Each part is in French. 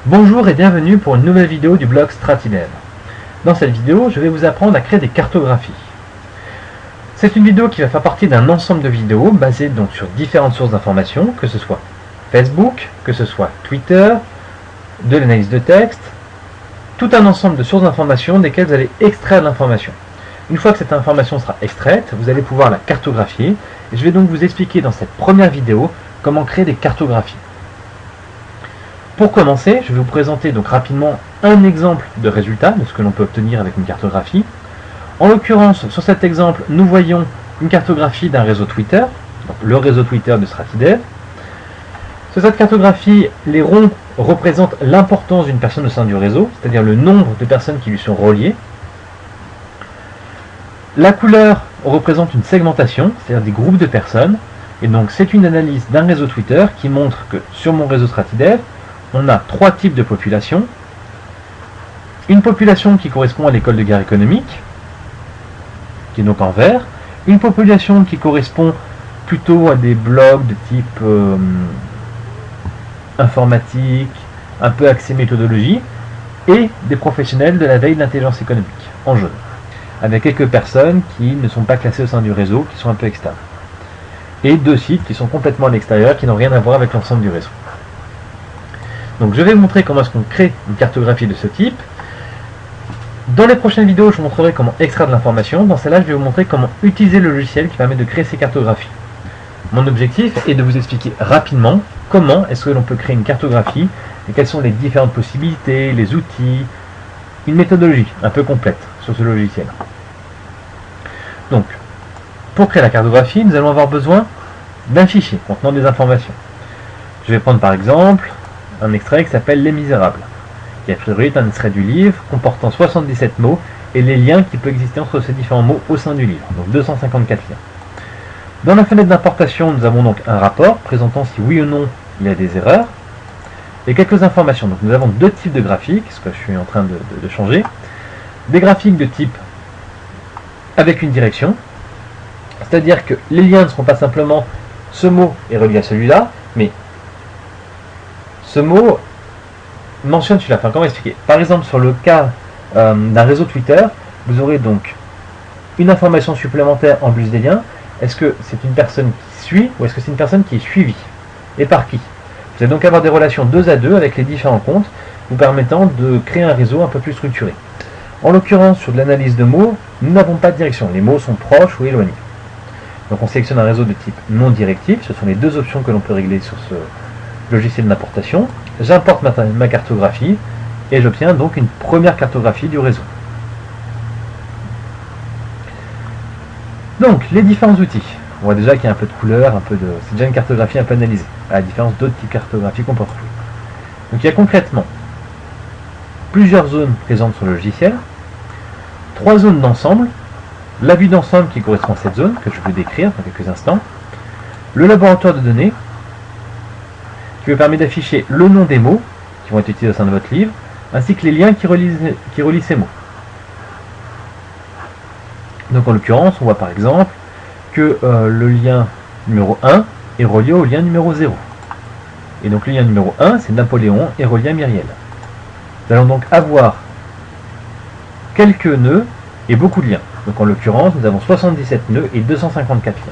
Bonjour et bienvenue pour une nouvelle vidéo du blog Stratidev. Dans cette vidéo, je vais vous apprendre à créer des cartographies. C'est une vidéo qui va faire partie d'un ensemble de vidéos basées donc sur différentes sources d'informations, que ce soit Facebook, que ce soit Twitter, de l'analyse de texte, tout un ensemble de sources d'informations desquelles vous allez extraire l'information. Une fois que cette information sera extraite, vous allez pouvoir la cartographier et je vais donc vous expliquer dans cette première vidéo comment créer des cartographies. Pour commencer, je vais vous présenter donc rapidement un exemple de résultat de ce que l'on peut obtenir avec une cartographie. En l'occurrence, sur cet exemple, nous voyons une cartographie d'un réseau Twitter, donc le réseau Twitter de Stratidev. Sur cette cartographie, les ronds représentent l'importance d'une personne au sein du réseau, c'est-à-dire le nombre de personnes qui lui sont reliées. La couleur représente une segmentation, c'est-à-dire des groupes de personnes. Et donc c'est une analyse d'un réseau Twitter qui montre que sur mon réseau Stratidev, on a trois types de populations. Une population qui correspond à l'école de guerre économique, qui est donc en vert. Une population qui correspond plutôt à des blogs de type informatique, un peu axé méthodologie, et des professionnels de la veille de l'intelligence économique, en jaune, avec quelques personnes qui ne sont pas classées au sein du réseau, qui sont un peu externes. Et deux sites qui sont complètement à l'extérieur, qui n'ont rien à voir avec l'ensemble du réseau. Donc je vais vous montrer comment est-ce qu'on crée une cartographie de ce type. Dans les prochaines vidéos, je vous montrerai comment extraire de l'information. Dans celle-là, je vais vous montrer comment utiliser le logiciel qui permet de créer ces cartographies. Mon objectif est de vous expliquer rapidement comment est-ce que l'on peut créer une cartographie et quelles sont les différentes possibilités, les outils, une méthodologie un peu complète sur ce logiciel. Donc, pour créer la cartographie, nous allons avoir besoin d'un fichier contenant des informations. Je vais prendre par exemple un extrait qui s'appelle Les Misérables, qui a priori est un extrait du livre comportant 77 mots et les liens qui peuvent exister entre ces différents mots au sein du livre, donc 254 liens. Dans la fenêtre d'importation, nous avons donc un rapport présentant si oui ou non il y a des erreurs et quelques informations. Donc nous avons deux types de graphiques, ce que je suis en train de changer. Des graphiques de type avec une direction, c'est-à-dire que les liens ne seront pas simplement ce mot est relié à celui-là, mais ce mot mentionne celui-là. Enfin, comment expliquer? Par exemple, sur le cas d'un réseau Twitter, vous aurez donc une information supplémentaire en plus des liens. Est-ce que c'est une personne qui suit ou est-ce que c'est une personne qui est suivie? Et par qui? Vous allez donc avoir des relations 2 à 2 avec les différents comptes, vous permettant de créer un réseau un peu plus structuré. En l'occurrence, sur de l'analyse de mots, nous n'avons pas de direction. Les mots sont proches ou éloignés. Donc on sélectionne un réseau de type non directif. Ce sont les deux options que l'on peut régler sur ce logiciel d'importation. J'importe ma cartographie et j'obtiens donc une première cartographie du réseau. Donc les différents outils. On voit déjà qu'il y a un peu de couleur, c'est déjà une cartographie un peu analysée, à la différence d'autres types de cartographies qu'on peut retrouver. Donc il y a concrètement plusieurs zones présentes sur le logiciel, 3 zones d'ensemble, la vue d'ensemble qui correspond à cette zone, que je vais décrire dans quelques instants, le laboratoire de données, qui me permet d'afficher le nom des mots qui vont être utilisés au sein de votre livre, ainsi que les liens qui relient ces mots. Donc en l'occurrence, on voit par exemple que le lien numéro 1 est relié au lien numéro 0. Et donc le lien numéro 1, c'est Napoléon est relié à Myriel. Nous allons donc avoir quelques nœuds et beaucoup de liens. Donc en l'occurrence, nous avons 77 nœuds et 254 liens.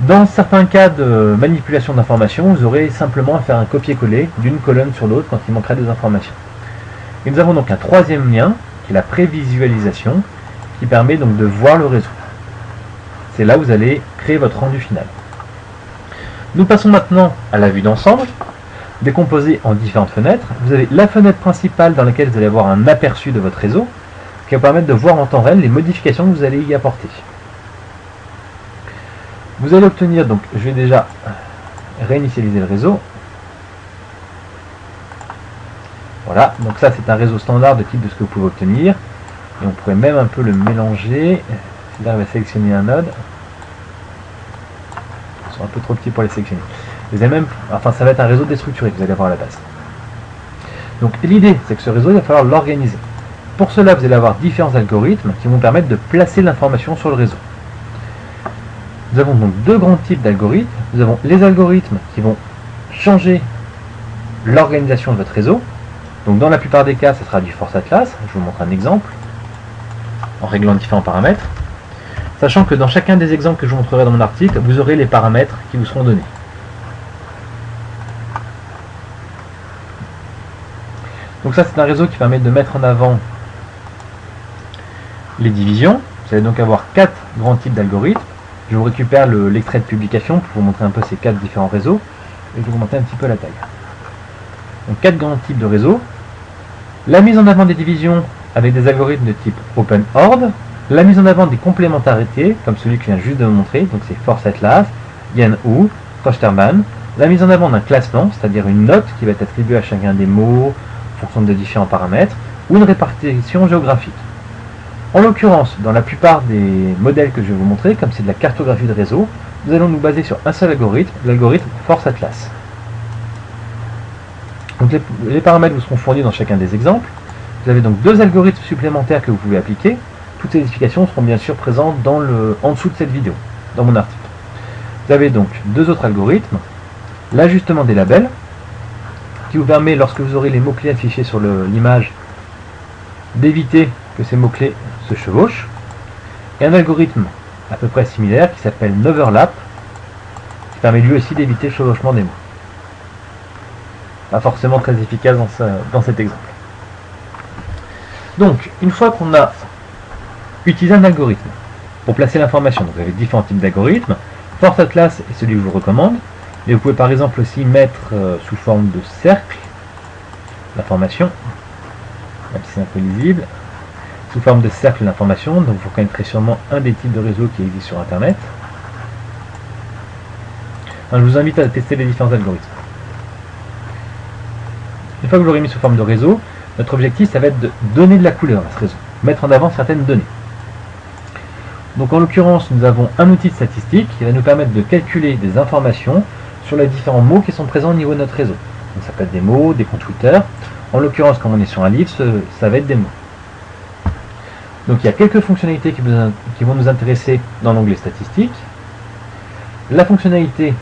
Dans certains cas de manipulation d'informations, vous aurez simplement à faire un copier-coller d'une colonne sur l'autre quand il manquera des informations. Et nous avons donc un troisième lien, qui est la prévisualisation, qui permet donc de voir le réseau. C'est là où vous allez créer votre rendu final. Nous passons maintenant à la vue d'ensemble, décomposée en différentes fenêtres. Vous avez la fenêtre principale dans laquelle vous allez avoir un aperçu de votre réseau, qui va permettre de voir en temps réel les modifications que vous allez y apporter. Vous allez obtenir, donc je vais déjà réinitialiser le réseau. Voilà, donc ça c'est un réseau standard de type de ce que vous pouvez obtenir. Et on pourrait même un peu le mélanger. Si j'arrive à sélectionner un node. Ils sont un peu trop petits pour les sélectionner. Vous avez même, enfin ça va être un réseau déstructuré que vous allez avoir à la base. Donc l'idée c'est que ce réseau, il va falloir l'organiser. Pour cela, vous allez avoir différents algorithmes qui vont permettre de placer l'information sur le réseau. Nous avons donc deux grands types d'algorithmes. Nous avons les algorithmes qui vont changer l'organisation de votre réseau. Donc dans la plupart des cas, ça sera du Force Atlas. Je vous montre un exemple en réglant différents paramètres. Sachant que dans chacun des exemples que je vous montrerai dans mon article, vous aurez les paramètres qui vous seront donnés. Donc ça, c'est un réseau qui permet de mettre en avant les divisions. Vous allez donc avoir 4 grands types d'algorithmes. Je vous récupère l'extrait de publication pour vous montrer un peu ces 4 différents réseaux. Et je vais vous montrer un petit peu la taille. Donc 4 grands types de réseaux. La mise en avant des divisions avec des algorithmes de type OpenORD. La mise en avant des complémentarités, comme celui que je viens juste de vous montrer. Donc c'est Force Atlas, Yan-Hu, Klosterman. La mise en avant d'un classement, c'est-à-dire une note qui va être attribuée à chacun des mots en fonction de différents paramètres, ou une répartition géographique. En l'occurrence, dans la plupart des modèles que je vais vous montrer, comme c'est de la cartographie de réseau, nous allons nous baser sur un seul algorithme, l'algorithme Force Atlas. Donc les paramètres vous seront fournis dans chacun des exemples. Vous avez donc 2 algorithmes supplémentaires que vous pouvez appliquer. Toutes ces explications seront bien sûr présentes en dessous de cette vidéo, dans mon article. Vous avez donc 2 autres algorithmes. L'ajustement des labels, qui vous permet, lorsque vous aurez les mots-clés affichés sur l'image, d'éviter que ces mots-clés se chevauchent. Et un algorithme à peu près similaire qui s'appelle Noverlap, qui permet lui aussi d'éviter le chevauchement des mots. Pas forcément très efficace dans cet exemple. Donc, une fois qu'on a utilisé un algorithme pour placer l'information, donc vous avez différents types d'algorithmes. Force Atlas est celui que je vous recommande, mais vous pouvez par exemple aussi mettre sous forme de cercle l'information, même si c'est un peu lisible, sous forme de cercle l'information. Donc vous connaîtrez sûrement un des types de réseaux qui existent sur Internet. Alors, je vous invite à tester les différents algorithmes. Une fois que vous l'aurez mis sous forme de réseau, notre objectif, ça va être de donner de la couleur à ce réseau, mettre en avant certaines données. Donc en l'occurrence, nous avons un outil de statistique qui va nous permettre de calculer des informations sur les différents mots qui sont présents au niveau de notre réseau. Donc ça peut être des mots, des comptes Twitter. En l'occurrence, comme on est sur un livre, ça va être des mots. Donc il y a quelques fonctionnalités qui vont nous intéresser dans l'onglet statistique. La fonctionnalité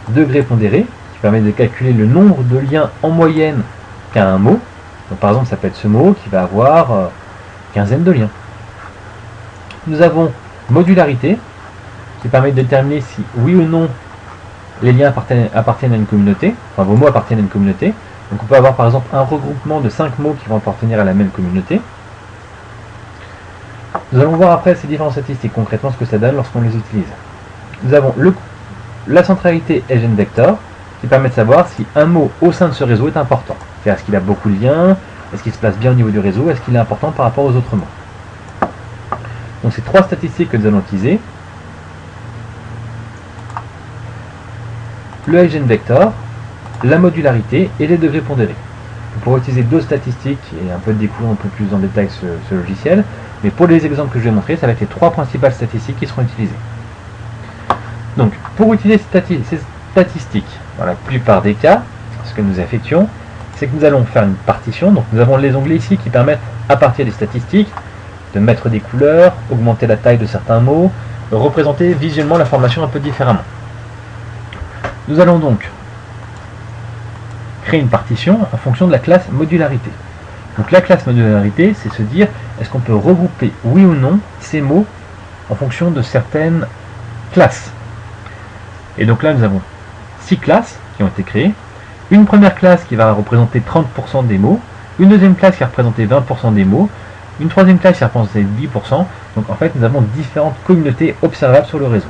degré pondéré, qui permet de calculer le nombre de liens en moyenne qu'a un mot. Donc par exemple, ça peut être ce mot qui va avoir quinzaine de liens. Nous avons modularité, qui permet de déterminer si oui ou non les liens appartiennent à une communauté, enfin vos mots appartiennent à une communauté. Donc on peut avoir par exemple un regroupement de 5 mots qui vont appartenir à la même communauté. Nous allons voir après ces différentes statistiques, concrètement ce que ça donne lorsqu'on les utilise. Nous avons la centralité EigenVector, qui permet de savoir si un mot au sein de ce réseau est important. C'est-à-dire, est-ce qu'il a beaucoup de liens, est-ce qu'il se place bien au niveau du réseau, est-ce qu'il est important par rapport aux autres mots. Donc c'est 3 statistiques que nous allons utiliser. Le EigenVector, la modularité et les degrés pondérés. Vous pourrez utiliser 2 statistiques et un peu découvrir un peu plus en détail ce logiciel, mais pour les exemples que je vais montrer, ça va être les 3 principales statistiques qui seront utilisées. Donc pour utiliser ces statistiques, dans la plupart des cas, ce que nous effectuons, c'est que nous allons faire une partition. Donc nous avons les onglets ici qui permettent, à partir des statistiques, de mettre des couleurs, augmenter la taille de certains mots, représenter visuellement l'information un peu différemment. Nous allons donc créer une partition en fonction de la classe modularité. Donc la classe modularité, c'est se dire, est-ce qu'on peut regrouper oui ou non ces mots en fonction de certaines classes. Et donc là, nous avons 6 classes qui ont été créées. Une première classe qui va représenter 30% des mots, une deuxième classe qui va représenter 20% des mots, une troisième classe qui va représenter 10%. Donc en fait, nous avons différentes communautés observables sur le réseau.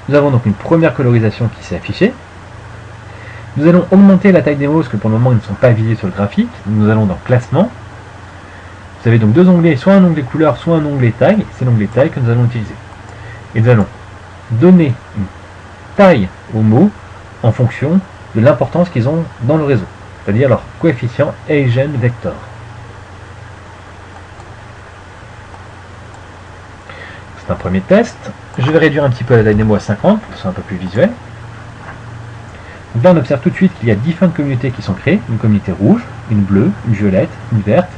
Nous avons donc une première colorisation qui s'est affichée. Nous allons augmenter la taille des mots, parce que pour le moment, ils ne sont pas visés sur le graphique. Nous allons dans Classement. Vous avez donc 2 onglets, soit un onglet couleur, soit un onglet taille. C'est l'onglet taille que nous allons utiliser. Et nous allons donner une taille aux mots en fonction de l'importance qu'ils ont dans le réseau, c'est-à-dire leur coefficient EigenVector. C'est un premier test. Je vais réduire un petit peu la taille des mots à 50 pour que ce soit un peu plus visuel. Donc là, on observe tout de suite qu'il y a différentes communautés qui sont créées. Une communauté rouge, une bleue, une violette, une verte,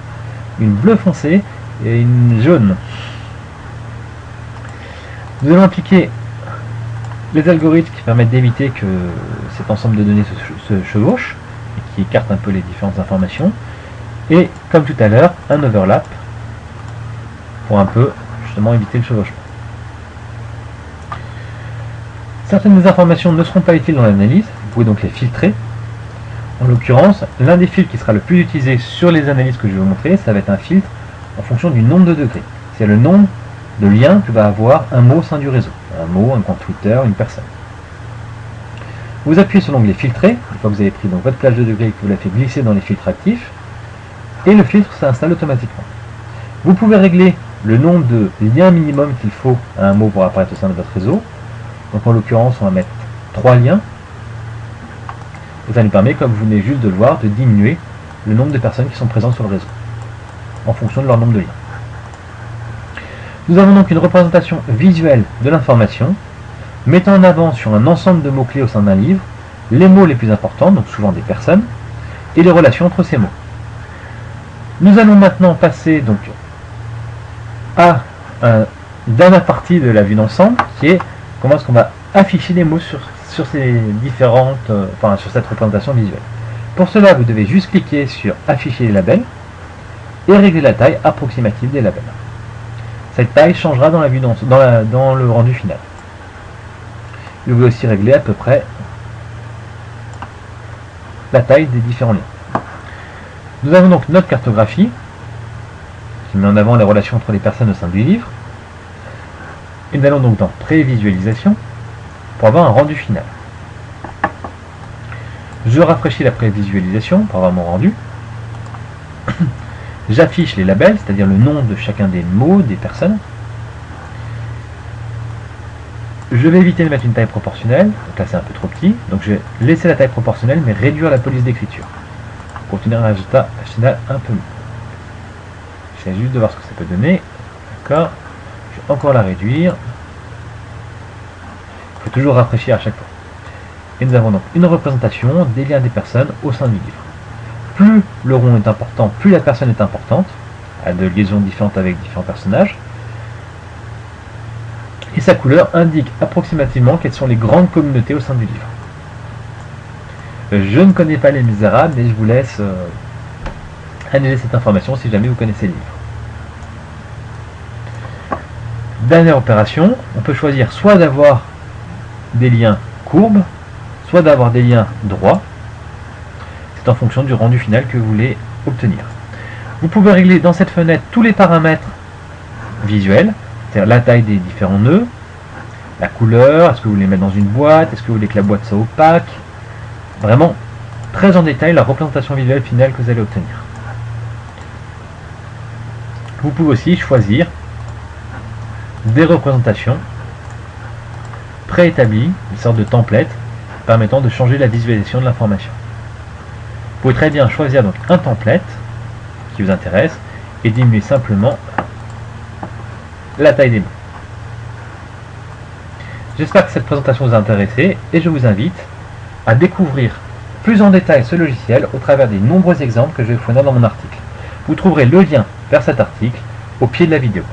une bleue foncée et une jaune. Nous allons appliquer Les algorithmes qui permettent d'éviter que cet ensemble de données se chevauche et qui écartent un peu les différentes informations. Et comme tout à l'heure, un overlap pour un peu justement éviter le chevauchement. Certaines des informations ne seront pas utiles dans l'analyse, vous pouvez donc les filtrer. En l'occurrence, l'un des filtres qui sera le plus utilisé sur les analyses que je vais vous montrer, ça va être un filtre en fonction du nombre de degrés. C'est le nombre de liens que va avoir un mot au sein du réseau. Un mot, un compte Twitter, une personne. Vous appuyez sur l'onglet filtrer, une fois que vous avez pris donc votre plage de degrés et que vous l'avez fait glisser dans les filtres actifs, et le filtre s'installe automatiquement. Vous pouvez régler le nombre de liens minimum qu'il faut à un mot pour apparaître au sein de votre réseau. Donc en l'occurrence, on va mettre 3 liens. Et ça nous permet, comme vous venez juste de le voir, de diminuer le nombre de personnes qui sont présentes sur le réseau, en fonction de leur nombre de liens. Nous avons donc une représentation visuelle de l'information, mettant en avant sur un ensemble de mots-clés au sein d'un livre, les mots les plus importants, donc souvent des personnes, et les relations entre ces mots. Nous allons maintenant passer donc à une dernière partie de la vue d'ensemble, qui est comment est-ce qu'on va afficher les mots sur ces différentes, sur cette représentation visuelle. Pour cela, vous devez juste cliquer sur afficher les labels et régler la taille approximative des labels. Cette taille changera dans la vue dans le rendu final. Vous pouvez aussi régler à peu près la taille des différents liens. Nous avons donc notre cartographie qui met en avant les relations entre les personnes au sein du livre. Et nous allons donc dans prévisualisation pour avoir un rendu final. Je rafraîchis la prévisualisation pour avoir mon rendu. J'affiche les labels, c'est-à-dire le nom de chacun des mots, des personnes. Je vais éviter de mettre une taille proportionnelle, donc là c'est un peu trop petit, donc je vais laisser la taille proportionnelle mais réduire la police d'écriture pour obtenir un résultat final un peu mieux. J'essaie juste de voir ce que ça peut donner. D'accord. Je vais encore la réduire. Il faut toujours rafraîchir à chaque fois. Et nous avons donc une représentation des liens des personnes au sein du livre. Plus le rond est important, plus la personne est importante, à de liaisons différentes avec différents personnages. Et sa couleur indique approximativement quelles sont les grandes communautés au sein du livre. Je ne connais pas Les Misérables, mais je vous laisse analyser cette information si jamais vous connaissez le livre. Dernière opération, on peut choisir soit d'avoir des liens courbes, soit d'avoir des liens droits. C'est en fonction du rendu final que vous voulez obtenir. Vous pouvez régler dans cette fenêtre tous les paramètres visuels, c'est-à-dire la taille des différents nœuds, la couleur, est-ce que vous voulez mettre dans une boîte, est-ce que vous voulez que la boîte soit opaque. Vraiment très en détail la représentation visuelle finale que vous allez obtenir. Vous pouvez aussi choisir des représentations préétablies, une sorte de template permettant de changer la visualisation de l'information. Vous pouvez très bien choisir donc un template qui vous intéresse et diminuer simplement la taille des mots. J'espère que cette présentation vous a intéressé et je vous invite à découvrir plus en détail ce logiciel au travers des nombreux exemples que je vais vous fournir dans mon article. Vous trouverez le lien vers cet article au pied de la vidéo.